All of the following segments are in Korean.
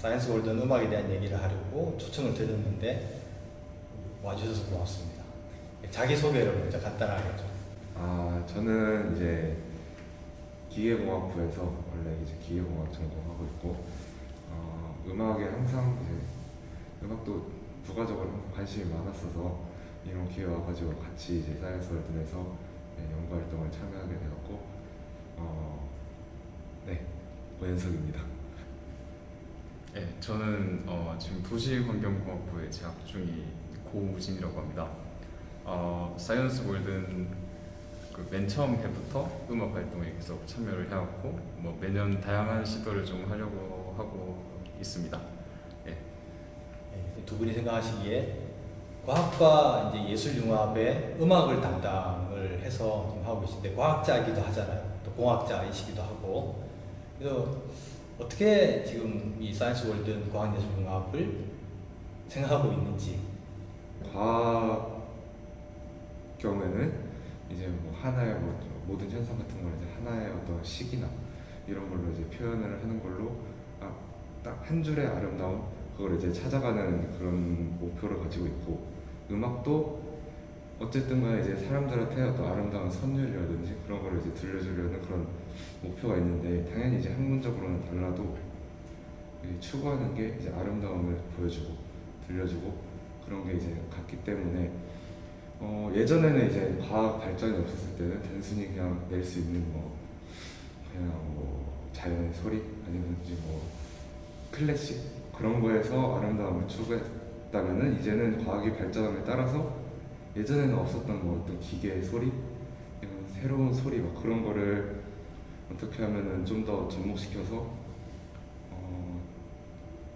사이언스 월드는 음악에 대한 얘기를 하려고 초청을 드렸는데 와주셔서 고맙습니다. 자기소개를 먼저 간단하게 좀. 저는 이제 기계공학부에서 원래 이제 기계공학 전공하고 있고, 음악에 항상 이제 음악도 부가적으로 관심이 많았어서 이런 기회 와가지고 같이 이제 사이언스 월드 내서 연구 활동을 참여하게 되었고, 네, 오연석입니다. 네, 저는 지금 도시환경공학부에 재학 중인 고우진이라고 합니다. 사이언스 월드는 맨 처음 해부터 음악 활동에 계속 참여를 해왔고, 매년 다양한 시도를 좀 하려고 하고 있습니다. 네. 두 분이 생각하시기에 과학과 이제 예술융합에 음악을 담당을 해서 좀 하고 계신데, 과학자이기도 하잖아요. 또 공학자이시기도 하고. 그래서 어떻게 지금 이 사이언스 월드 과학예술융합을 생각하고 있는지. 과학 경우에는 이제 뭐 하나의 모든 현상 같은 걸 이제 하나의 어떤 시기나 이런 걸로 이제 표현을 하는 걸로 딱 한 줄의 아름다움, 그걸 이제 찾아가는 그런 목표를 가지고 있고, 음악도 어쨌든 간에 이제 사람들한테 어떤 아름다운 선율이라든지 그런 거를 이제 들려주려는 그런 목표가 있는데, 당연히 이제 학문적으로는 달라도 추구하는 게 이제 아름다움을 보여주고 들려주고 그런 게 이제 같기 때문에, 예전에는 이제 과학 발전이 없었을 때는 단순히 그냥 낼 수 있는 그냥 자연의 소리 아니면 이제 클래식 그런 거에서 아름다움을 추구했다면은, 이제는 과학이 발전함에 따라서 예전에는 없었던 어떤 기계의 소리, 이런 새로운 소리 그런 거를 어떻게 하면은 좀 더 접목시켜서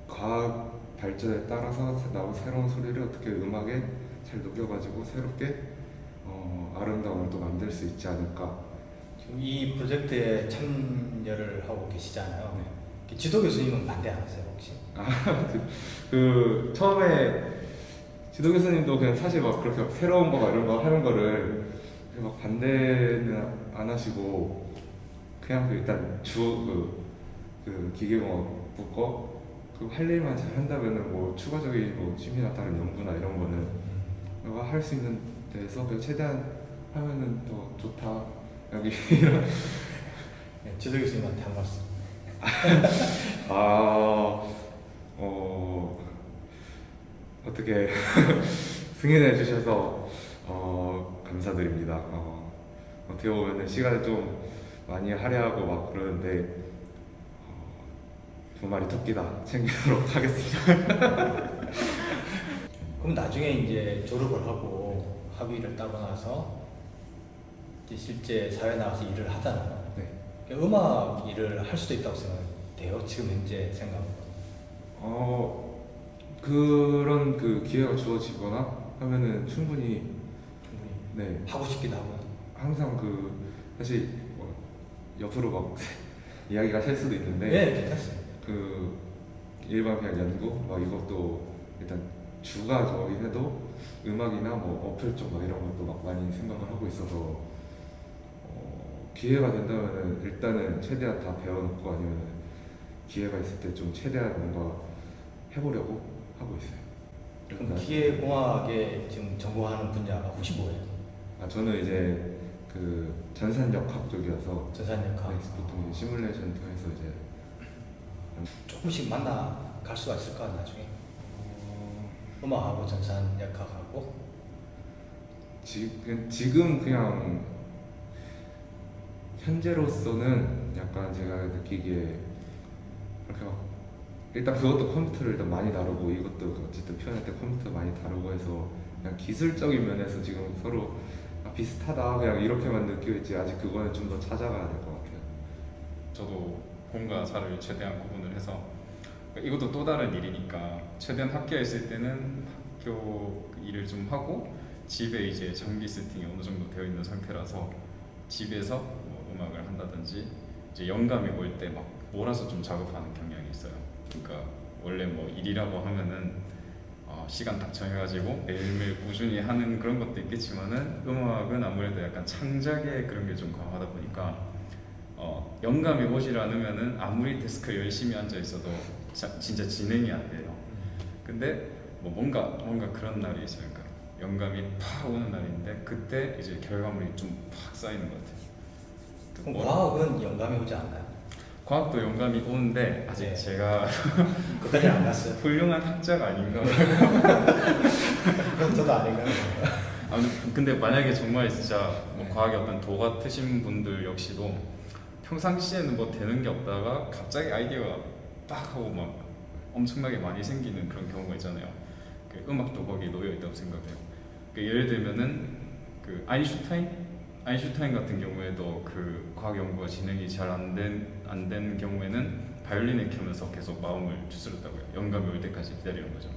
과학 발전에 따라서 나온 새로운 소리를 어떻게 음악에 잘 녹여가지고 새롭게 아름다움을 또 만들 수 있지 않을까. 지금 이 프로젝트에 참여를 하고 계시잖아요. 네. 지도 교수님은 반대 안 하세요, 혹시? 처음에 지도 교수님도 그냥 사실 그렇게 새로운 거 이런 거 하는 거를 막 반대는 안 하시고, 그냥 일단 그 기계공학부 거 할 일만 잘 한다면은 추가적인 취미나 다른 연구나 이런 거는 너가 할 수 있는 데서 그냥 최대한 하면은 더 좋다 여기. 네, 지도 교수님한테 한 말씀. 어떻게 승인해 주셔서 감사드립니다. 어떻게 보면은 시간을 좀 많이 할애하고 그러는데, 두 마리 토끼다 챙기도록 하겠습니다. 그럼 나중에 이제 졸업을 하고 학위를 따고 나서 이제 실제 사회 나가서 일을 하잖아요. 네. 음악 일을 할 수도 있다고 생각돼요, 지금 현재 생각은? 그런 기회가 주어지거나 하면은 충분히 네, 하고 싶기도 하고. 항상 사실 옆으로 이야기가 셀 수도 있는데, 네, 괜찮습니다. 일반 그냥 연구 이것도 일단 주가적이긴 해도 음악이나 어플 쪽 이런 것도 많이 생각을 하고 있어서, 기회가 된다면은 일단은 최대한 다 배워놓고, 아니면 기회가 있을 때 좀 최대한 뭔가 해보려고 하고 있어요. 그럼 기계공학에 지금 전공하는 분야가 혹시 뭐예요? 저는 이제 전산역학 쪽이어서, 전산역학. 네, 보통 이제 시뮬레이션 통해서 이제 조금씩 만나갈 수가 있을까, 나중에? 음악하고 전산역학하고? 지금 그냥 현재로서는 약간 제가 느끼기에 그렇게 일단 그것도 컴퓨터를 일단 많이 다루고, 이것도 어쨌든 표현할 때 컴퓨터 많이 다루고 해서 그냥 기술적인 면에서 지금 서로 비슷하다 그냥 이렇게만 느끼고 있지, 아직 그거는 좀 더 찾아가야 될 것 같아요. 저도 공과 사를 최대한 구분을 해서, 이것도 또 다른 일이니까 최대한 학교에 있을 때는 학교 일을 좀 하고, 집에 이제 장비 세팅이 어느 정도 되어 있는 상태라서 집에서 음악을 한다든지, 이제 영감이 올 때 몰아서 좀 작업하는 경향이 있어요. 그러니까 원래 일이라고 하면은 시간 딱 정해가지고 매일매일 꾸준히 하는 그런 것도 있겠지만은, 음악은 아무래도 약간 창작의 그런 게 좀 강하다 보니까 영감이 오질 않으면은 아무리 데스크에 열심히 앉아 있어도 진짜 진행이 안 돼요. 근데 뭐 뭔가 그런 날이 있어요. 그러니까 영감이 팍 오는 날인데 그때 이제 결과물이 좀 팍 쌓이는 것 같아요. 그럼 뭐- 과학은 영감이 오지 않나요? 과학도 영감이 오는데 아직 네. 제가 그까지 안 갔어요. 훌륭한 학자가 아닌가. 그건 저도 아닌가요? 아무튼 근데 만약에 정말 진짜 뭐 네. 과학에 어떤 도 같으신 분들 역시도 평상시에는 뭐 되는 게 없다가 갑자기 아이디어가 딱 하고 막 엄청나게 많이 생기는 그런 경우가 있잖아요. 그 음악도 거기에 놓여 있다고 생각해요. 그 예를 들면은 그 아인슈타인 같은 경우에도 그 과학 연구가 진행이 잘 안 된 경우에는 바이올린을 켜면서 계속 마음을 추스렸다고요. 영감이 올 때까지 기다리는 거죠.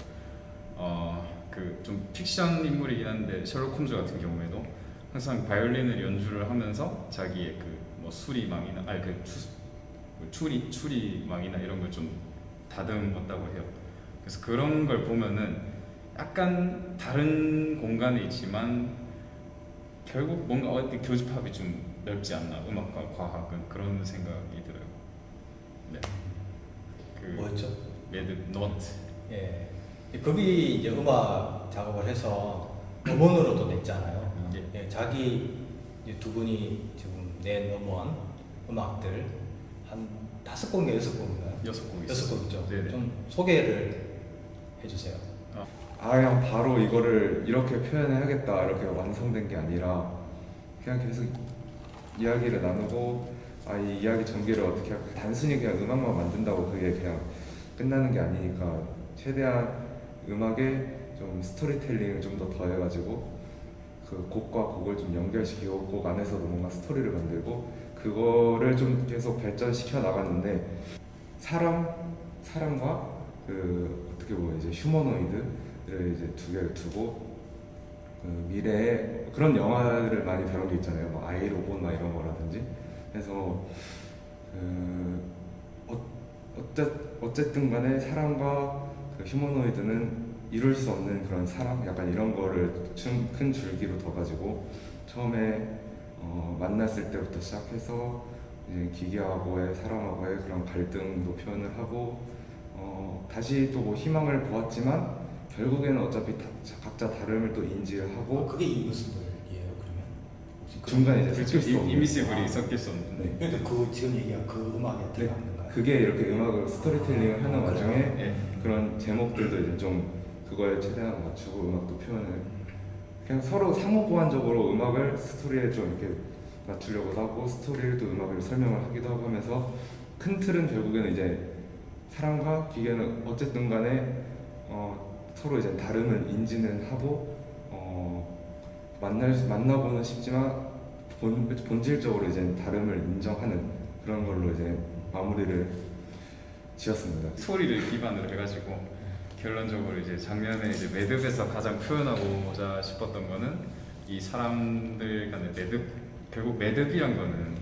그 좀 픽션 인물이긴 한데 셜록 홈즈 같은 경우에도 항상 바이올린을 연주를 하면서 자기의 그 뭐 수리망이나 아니 그 추리망이나 이런 걸 좀 다듬었다고 해요. 그래서 그런 걸 보면은 약간 다른 공간에 있지만 결국 뭔가 어디 교집합이 좀 넓지 않나, 음악과 과학은. 그런 생각이 들어요. 네. 그 뭐였죠? 매드 노트. 예. 거기 이제 음악 작업을 해서 음원으로도 냈잖아요. 예. 예, 자기 이제 두 분이 지금 낸 음악들 한 5곡인가 6곡인가요? 6곡 6곡이죠. 네네. 좀 소개를 해주세요. 그냥 바로 이거를 이렇게 표현해야겠다 이렇게 완성된 게 아니라 그냥 계속 이야기를 나누고 이 이야기 전개를 어떻게 할까, 단순히 그냥 음악만 만든다고 그게 그냥 끝나는 게 아니니까 최대한 음악에 좀 스토리텔링을 좀 더 더해가지고 그 곡과 곡을 좀 연결시키고 곡 안에서도 뭔가 스토리를 만들고 그거를 좀 계속 발전시켜 나갔는데 사람과 그 어떻게 보면 이제 휴머노이드를 이제 두 개를 두고 그 미래에 그런 영화를 많이 다룬 게 있잖아요. 뭐 아이로봇 막 이런 거라든지. 그래서 어쨌든 간에 사람과 그 휴머노이드는 이룰 수 없는 그런 사랑, 약간 이런 거를 큰 줄기로 둬가지고 처음에 만났을 때부터 시작해서 이제 기계하고의 사람하고의 그런 갈등도 표현을 하고 다시 또 뭐 희망을 보았지만 결국에는 어차피 각자 다름을 또 인지를 하고 그게 이미스블이에요, 그러면? 혹시 중간에 이제 그렇죠. 섞일 수 없는 이미시블이 섞일 수 없는. 네. 그러니까 그 지금 얘기한 그 음악에 들어가는 건가요? 그게 이렇게 음악을 스토리텔링을 하는 와중에 예. 그런 제목들도 이제 좀 그거에 최대한 맞추고 음악도 표현을 그냥 서로 상호보완적으로 음악을 스토리에 좀 이렇게 맞추려고도 하고 스토리를 또 음악을 설명을 하기도 하고 하면서 큰 틀은 결국에는 이제 사람과 기계는 어쨌든 간에 서로 이제 다름을 인지는 하고 만나고는 싶지만 본질적으로 이제 다름을 인정하는 그런 걸로 이제 마무리를 지었습니다. 스토리를 기반으로 해가지고 결론적으로 이제 작년에 이제 매듭에서 가장 표현하고자 싶었던 거는 이 사람들 간의 매듭. 결국 매듭이란 거는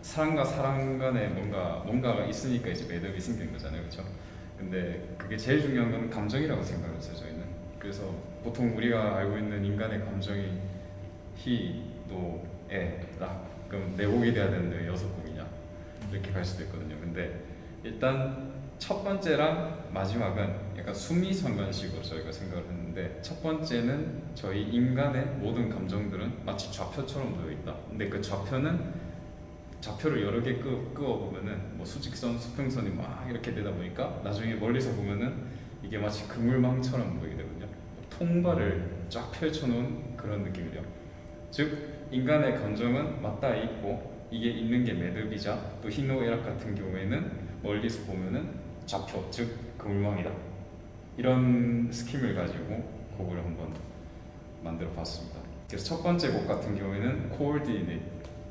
사람과 사람 간에 뭔가가 있으니까 이제 매듭이 생기는 거잖아요, 그렇죠? 근데 그게 제일 중요한 건 감정이라고 생각했어요, 저희는. 그래서 보통 우리가 알고 있는 인간의 감정이 히, 노, 에, 라. 그럼 4곡이 돼야 되는데 6곡이냐? 이렇게 갈 수도 있거든요. 근데 일단 첫 번째랑 마지막은 약간 수미상관식으로 저희가 생각을 했는데, 첫 번째는 저희 인간의 모든 감정들은 마치 좌표처럼 놓여 있다. 근데 그 좌표를 여러 개 그어보면은 뭐 수직선, 수평선이 막 이렇게 되다 보니까 나중에 멀리서 보면은 이게 마치 그물망처럼 보이게 되거든요. 통발을 쫙 펼쳐놓은 그런 느낌이에요. 즉 인간의 감정은 맞닿아 있고 이게 있는 게 매듭이자, 또 희노애락 같은 경우에는 멀리서 보면은 좌표, 즉 그물망이다. 이런 스킴을 가지고 곡을 한번 만들어 봤습니다. 그래서 첫 번째 곡 같은 경우에는 coordinate,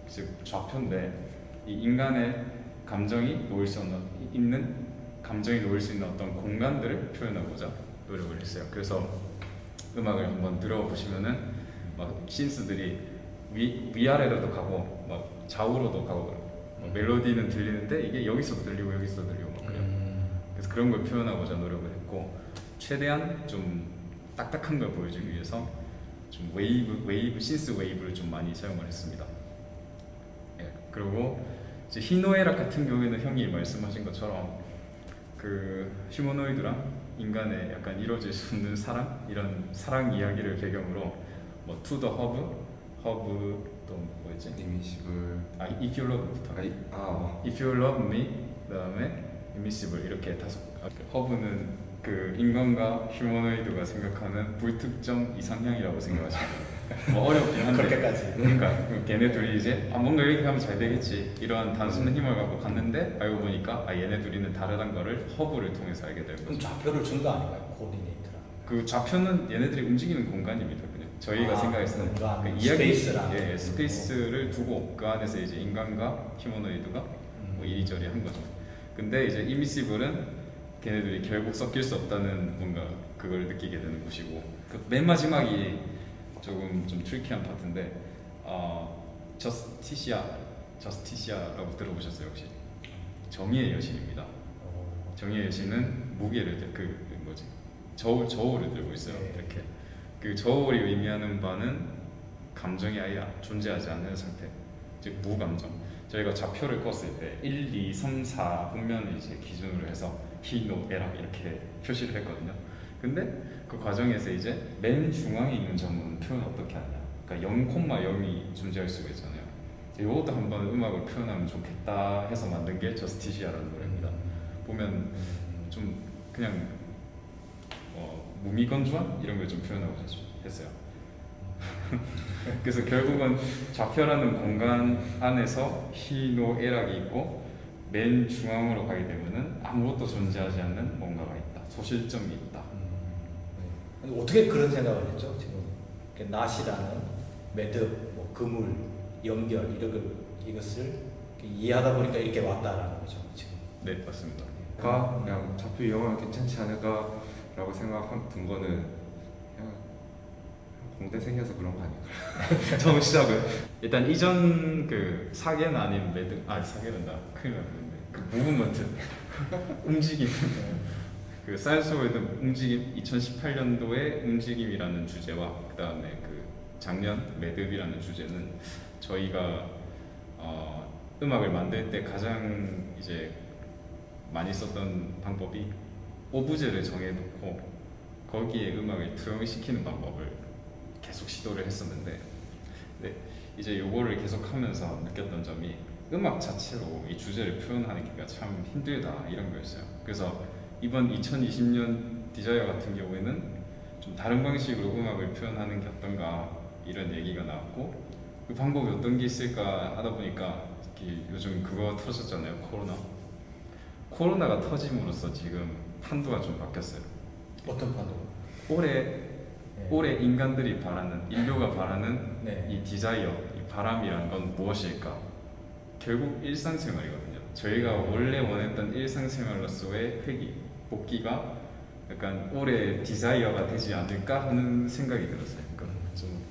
즉 좌표인데 이 인간의 감정이 놓일 수 있는 어떤 공간들을 표현하고자 노력을 했어요. 그래서 음악을 한번 들어보시면은 막 신스들이 위아래로도 가고 막 좌우로도 가고 멜로디는 들리는데 이게 여기서도 들리고 여기서도 들리고 막 그래요. 그래서 그런 걸 표현하고자 노력을 했고, 최대한 좀 딱딱한 걸 보여주기 위해서 좀 신스 웨이브를 좀 많이 사용을 했습니다. 예, 그리고 이제 희노애락 같은 경우에는 형이 말씀하신 것처럼 그 휴머노이드랑 인간의 약간 이루어질 수 없는 사랑 이런 사랑 이야기를 배경으로 뭐 To the Hub 또 뭐였지? 이미시블. 아 If You Love부터. If You Love Me 그다음에 Immiscible 이렇게 다섯. 허브는 그 인간과 휴머노이드가 생각하는 불특정 이상향이라고 생각하시면 돼요. 뭐 어렵긴 한데 그렇게까지. 그러니까 걔네 둘이 이제 뭔가 이렇게 하면 잘 되겠지 이러한 단순한 힘을 갖고 갔는데 알고 보니까 얘네 둘이는 다르다는 거를 허브를 통해서 알게 된 그럼 거죠. 좌표를 준 거 아닌가요? 코디네이터랑. 그 좌표는 얘네들이 움직이는 공간입니다. 그냥 저희가 생각했을 때 공간, 그 이야기 스페이스랑. 예, 스페이스를 두고 그 안에서 이제 인간과 휴머노이드가 뭐 이리저리 한 거죠. 근데 이제 이미시블은 걔네들이 결국 섞일 수 없다는 뭔가 그걸 느끼게 되는 곳이고 그 맨 마지막이 조금 좀 트리키한 파트인데 저스티시아라고 들어보셨어요 혹시? 정의의 여신입니다. 정의의 여신은 무게를 그 뭐지 저울을 들고 있어요. 네. 이렇게 그 저울이 의미하는 바는 감정이 아예 존재하지 않는 상태, 즉 무감정. 저희가 좌표를 껐을 때 1, 2, 3, 4 분면을 이제 기준으로 해서 히노, 에라 이렇게 표시를 했거든요. 근데 그 과정에서 이제 맨 중앙에 있는 점은 표현 어떻게 하냐. 그러니까 0,0이 존재할 수가 있잖아요. 이것도 한번 음악을 표현하면 좋겠다 해서 만든 게 저스티시아라는 노래입니다. 보면 좀 그냥 무미건조한 이런 걸 좀 표현하고 했어요. 그래서 결국은 좌표라는 공간 안에서 히노에락이 있고 맨 중앙으로 가게 되면은 아무것도 존재하지 않는 뭔가가 있다. 소실점이 있다. 근데 어떻게 그런 생각을 했죠? 지금 낫이라는 매듭, 뭐 그물, 연결 이것을 이해하다 보니까 이렇게 왔다라는 거죠. 지금. 네, 맞습니다. 그냥 좌표 이용하면 괜찮지 않을까라고 생각한 거는 그냥 공대생이어서 그런 거 아닐까. 처음 시작은 일단 이전 그 사계는 아닌 매듭, 사계는다. 큰일 났는데 그 무브먼트 움직임. 그 사이언스 월드 움직임 2018년도의 움직임이라는 주제와 그 다음에 그 작년 매듭이라는 주제는 저희가 음악을 만들 때 가장 이제 많이 썼던 방법이 오브제를 정해놓고 거기에 음악을 투영시키는 방법을 계속 시도를 했었는데 네, 이제 요거를 계속하면서 느꼈던 점이 음악 자체로 이 주제를 표현하기가 참 힘들다 이런 거였어요. 그래서 이번 2020년 디자이어 같은 경우에는 좀 다른 방식으로 음악을 표현하는 게 어떤가 이런 얘기가 나왔고 그 방법이 어떤 게 있을까 하다 보니까 요즘 그거 터졌잖아요. 코로나가 터짐으로써 지금 판도가 좀 바뀌었어요. 어떤 판도? 올해 인간들이 바라는 인류가 바라는 네. 이 디자이어, 이 바람이란 건 무엇일까? 결국 일상생활이거든요. 저희가 원래 원했던 일상생활로서의 회귀, 복귀가 약간 올해 디자이어가 되지 않을까 하는 생각이 들었어요. 그러니까 좀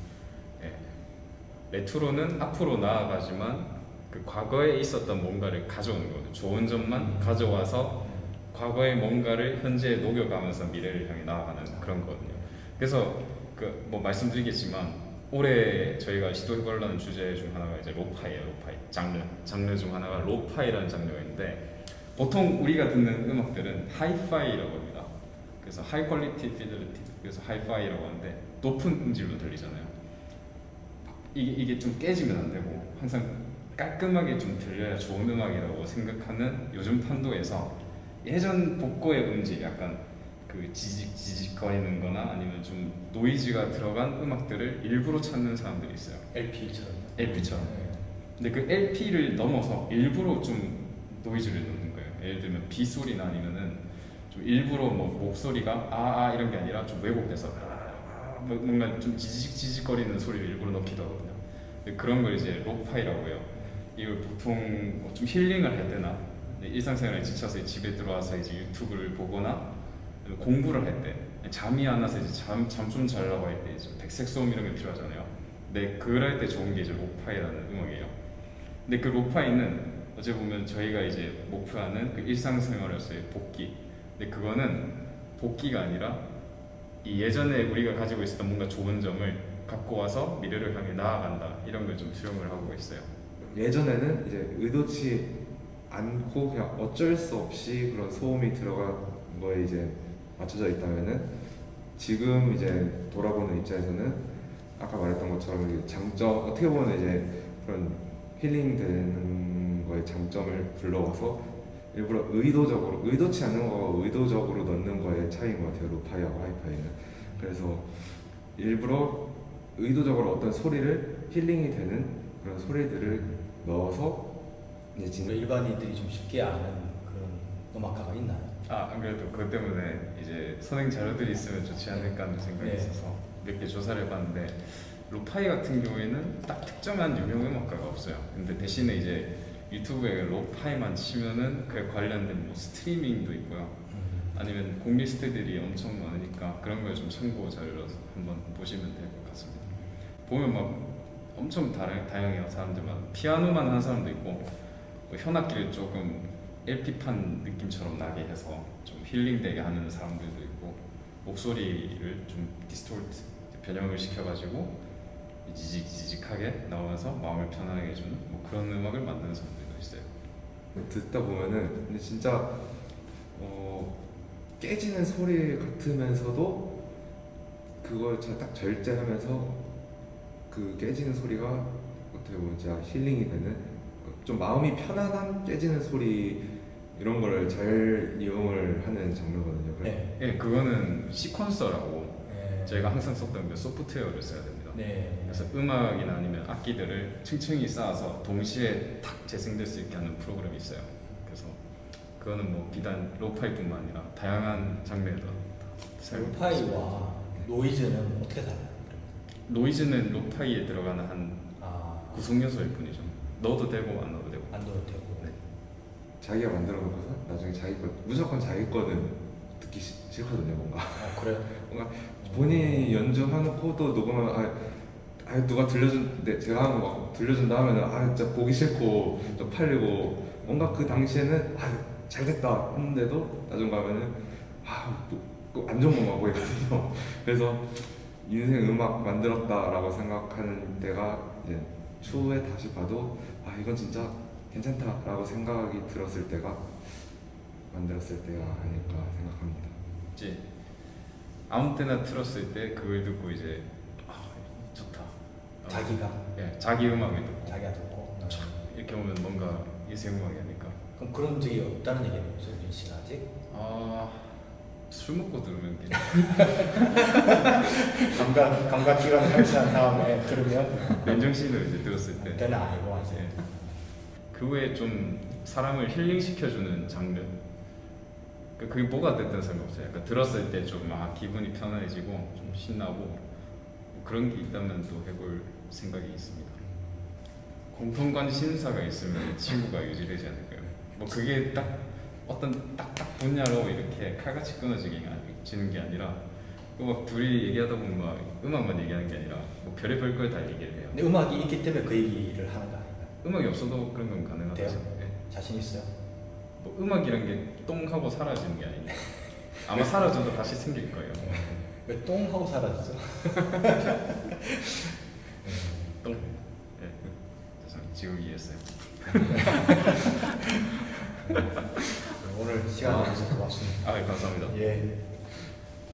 레트로는 앞으로 나아가지만 그 과거에 있었던 뭔가를 가져오는 거거든요. 좋은 점만 가져와서 과거의 뭔가를 현재에 녹여가면서 미래를 향해 나아가는 그런 거거든요. 그래서 그 뭐 말씀드리겠지만 올해 저희가 시도해보려는 주제 중 하나가 이제 로파이예요. 로파이 장르 중 하나가 로파이라는 장르가 있는데 보통 우리가 듣는 음악들은 하이파이라고 합니다. 그래서 하이 퀄리티 피델리티 그래서 하이파이라고 하는데 높은 음질로 들리잖아요. 이게 좀 깨지면 안 되고 항상 깔끔하게 좀 들려야 좋은 음악이라고 생각하는 요즘 판도에서 예전 복고의 음질 약간 그 지직거리는 거나 아니면 좀 노이즈가 들어간 음악들을 일부러 찾는 사람들이 있어요. LP처럼. LP처럼. 근데 그 LP를 넘어서 일부러 좀 노이즈를 넣는 거예요. 예를 들면 빗소리나 아니면은 좀 일부러 뭐 목소리가 이런 게 아니라 좀 왜곡돼서 뭔가 좀 지직거리는 소리를 일부러 넣기도 하거든요. 그런 걸 이제 로파이라고 해요. 이걸 보통 뭐좀 힐링을 할 때나 일상생활에 지쳐서 집에 들어와서 이제 유튜브를 보거나 공부를 할 때 잠이 안 와서 이제 잠 좀 자려고 할 때 백색 소음 이런 게 필요하잖아요. 근데 그럴 때 좋은 게 이제 로파이라는 음악이에요. 근데 그 로파이는 어찌 보면 저희가 이제 목표하는 그 일상생활에서의 복귀. 근데 그거는 복귀가 아니라 이 예전에 우리가 가지고 있었던 뭔가 좋은 점을 갖고 와서 미래를 향해 나아간다 이런 걸 좀 투영을 하고 있어요. 예전에는 이제 의도치 않고 그냥 어쩔 수 없이 그런 소음이 들어간 거에 이제 맞춰져 있다면은 지금 이제 돌아보는 입장에서는 아까 말했던 것처럼 이제 장점 어떻게 보면 이제 그런 힐링되는 거에 장점을 불러와서 일부러 의도적으로 의도치 않는 거 의도적으로 넣는 거의 차이인 것 같아요. 로파이하고 하이파이는. 그래서 일부러 의도적으로 어떤 소리를 힐링이 되는 그런 소리들을 넣어서 이제 일반인들이 좀 쉽게 아는 그런 음악가가 있나요? 안 그래도 그것 때문에 이제 선행 자료들이 있으면 좋지 않을까 하는 생각이 네. 있어서 몇 개 조사를 해봤는데 로파이 같은 경우에는 딱 특정한 유명 음악가가 없어요. 근데 대신에 이제 유튜브에 로파이만 치면은 그에 관련된 뭐 스트리밍도 있고요. 아니면 공리스트들이 엄청 많으니까 그런 걸 좀 참고 자료로 한번 보시면 될 것 같습니다. 보면 막 엄청 다양해요. 사람들마다 피아노만 하는 사람도 있고 뭐 현악기를 조금 LP판 느낌처럼 나게 해서 좀 힐링되게 하는 사람들도 있고 목소리를 좀 디스톨트 변형을 시켜가지고 지직지직하게 나오면서 마음을 편안하게 해주는 뭐 그런 음악을 만드는 사람들도 있어요. 듣다 보면은 근데 진짜 깨지는 소리 같으면서도 그걸 진짜 딱 절제하면서 그 깨지는 소리가 어떻게 보면 진짜 힐링이 되는 좀 마음이 편안한 깨지는 소리 이런 거를 잘 이용을 하는 장르거든요. 네. 예, 그거는 시퀀서라고 네. 저희가 항상 썼던 그 소프트웨어를 써야 됩니다. 네. 그래서 음악이나 아니면 악기들을 층층이 쌓아서 동시에 탁 재생될 수 있게 하는 프로그램이 있어요. 그래서 그거는 뭐 비단 로파이뿐만 아니라 다양한 장르에도 사용될 수 있어요. 로파이와 노이즈는 어떻게 달라요? 노이즈는 로파이에 들어가는 한 구성 요소일 뿐이죠. 넣어도 되고 안 넣어도 되고. 안 넣어도 되고. 네. 자기가 만들어 놓고서 나중에 자기 거 무조건 자기 거는 듣기 싫거든요. 뭔가 그래요? 뭔가 본인이 연주하는 코드 녹음하면 누가 제가 하는 거 막 들려준다 하면은 진짜 보기 싫고 또 팔리고 뭔가 그 당시에는 잘 됐다 했는데도 나중 가면은 안 좋은 것만 보이거든요. 그래서 인생 음악 만들었다라고 생각하는 때가 이제 추후에 다시 봐도 이건 진짜 괜찮다라고 생각이 들었을 때가 만들었을 때가 아닐까 생각합니다. 이제 아무 때나 틀었을 때 그걸 듣고 이제 좋다. 자기가 자기 음악을 듣고 자기가 듣고. 이렇게 오면 뭔가 인생 음악이 아닐까. 그럼 그런 적이 없다는 얘기네요, 조준 씨는 아직? 술 먹고 들으면 감각기관 상실한 다음에 들으면 맨정신으로 이제 들었을 때 그때는 아니고 아직. 그 외에 좀 사람을 힐링시켜주는 장르. 그게 뭐가 됐든 상관없어요. 약간 들었을 때 좀 기분이 편안해지고 좀 신나고 뭐 그런 게 있다면 또 해볼 생각이 있습니다. 공통 관심사가 있으면 친구가 유지되지 않을까요? 뭐 그게 딱 어떤 딱 분야로 이렇게 칼같이 끊어지는 게 아니라 막 둘이 얘기하다 보면 막 음악만 얘기하는 게 아니라 뭐 별의별 걸 다 얘기를 해요. 근데 음악이 있기 때문에 그 얘기를 하는 거 아닌가요? 음악이 없어도 그런 건 가능하죠. 돼요? 네. 자신 있어요? 뭐 음악이란 게 똥 하고 사라지는 게 아니니까 아마 사라져도 다시 생길 거예요. 왜 똥 하고 사라졌어? 똥. 죄송합니다. 지금 이해했어요. 오늘 시간 내주셔서 고맙습니다. 감사합니다. 예.